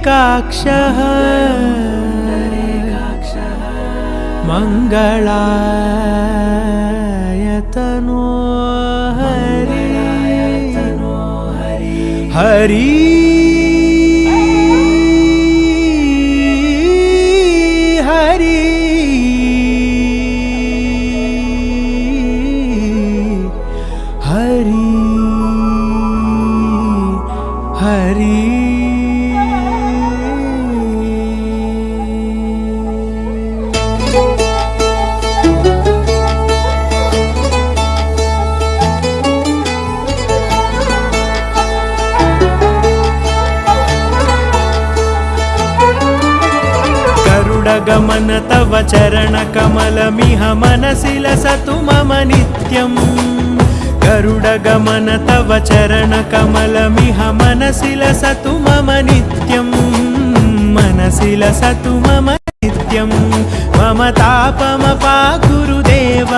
पुण्डरीकाक्षः मंगलायतनो हरि हरि हरि हरि हरि गमन तव चरण कमलमिह मनसि लसतु मम नित्यम् गरुड गमन तव चरण कमलमिह मनसि लसतु मम नित्यम् मनसि लसतु मम नित्यम् मम तापमपा गुरुदेव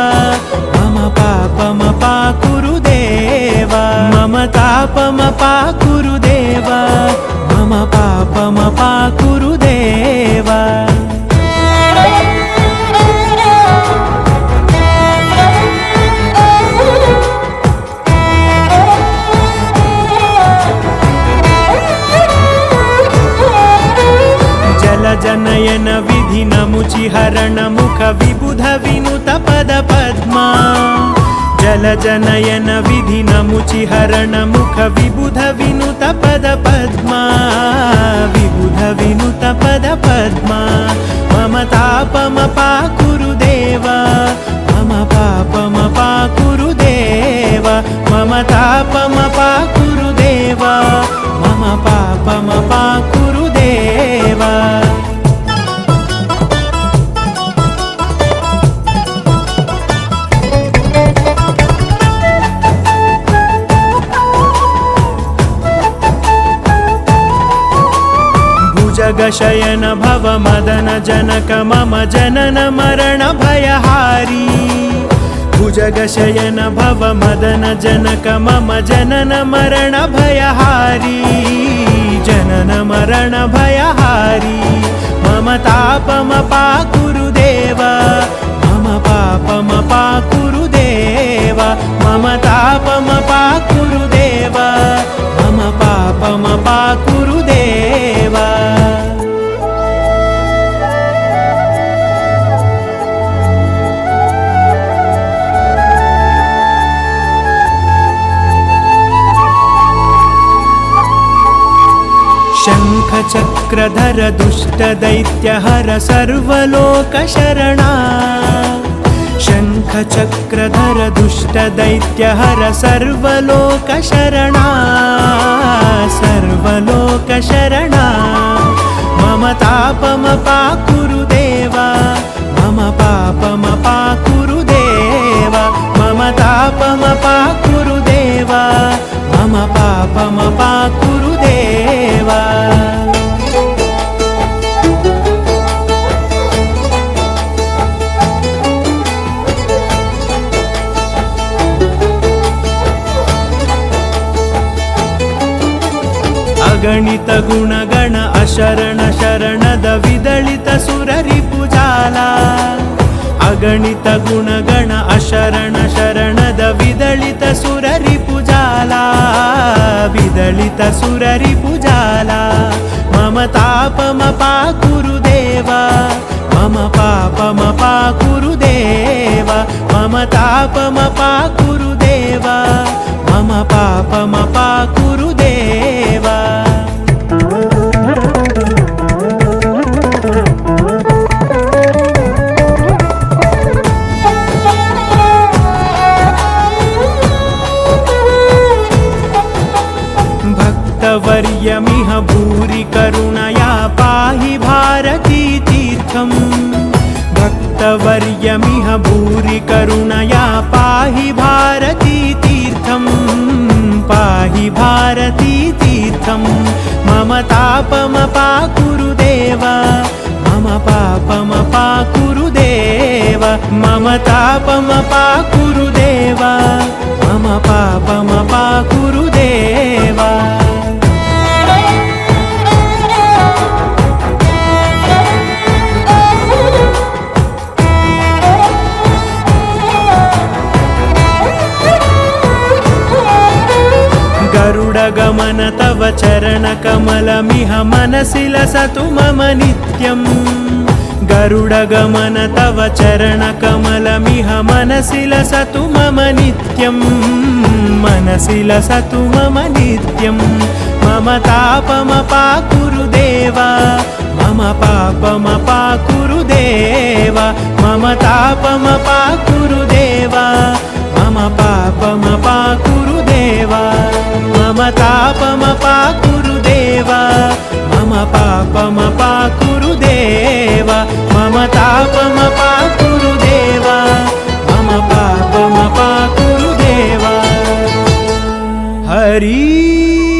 मम पापमपा गुरुदेव मम तापमपा गुरुदेव मम पापमपा गुरुदेव जनयन विधि नमुचि हरण मुख विबुध विनुत पद पद्मा जल जनयन विधि नमुचि हरण मुख विबुध विनुत पद पद्मा विबुध विनुत पद पद्मा मम तापमपा गुरुदेव मम पापमपा गुरुदेव मम तापमपा गुरुदेव मम पापमपा गुरुदेव जगशयन भव मदन जनक मम जनन मरण भयहारी भुजगशयन भव मदन जनक मम जनन मरण भयहारी जनन मरण भयहारी मम तापमपा गुरुदेव मम पापमपा गुरुदेव मम तापमपा गुरुदेव मम पापमपा गुरुदेव शंख चक्रधर दुष्ट दैत्यहर सर्वलोक शरणा शंख चक्रधर दुष्ट दैत्यहर सर्वलोक शरणा सर्वलोक शरणा मम तापमपा गुरुदेव मम पापमपा गुरुदेव मम तापमपा गुरुदेव मम पापमपा गुरुदेव अगणित गुणगण अशरण शरणद विदलित सुररिपुजाला अगणित गुणगण अशरण शरणद विदलित सुररिपुजाला विदलित सुररिपुजाला मम तापमपा गुरुदेव मम पापमपा गुरुदेव मम तापमपा गुरुदेव मम पापमपा गुरुदेव भक्तवर्यमिह भूरि करुणया पाहि भारती तीर्थम् भक्तवर्यमिह भूरि करुणया पाहि भारती तीर्थम् पाहि भारती तीर्थम् मम तापमपा गुरुदेव मम पापमपा गुरुदेव मम तापमपा गुरुदेव मम पापमपा गुरुदेव गरुडगमन तव चरणकमलमिह मनसि लसतु मम नित्यम् गरुडगमन तव चरणकमलमिह मनसि लसतु मम नित्यम् मनसि लसतु मम नित्यम् मम तापमपाकुरु देवा मम पापमपाकुरु देवा मम तापमपाकुरु देवा मम पापमपाकुरु देवा मम तापमपाकुरु देवा मम पापमपाकुरु देवा मम तापमपाकुरु देवा मम पापमपाकुरु देवा हरि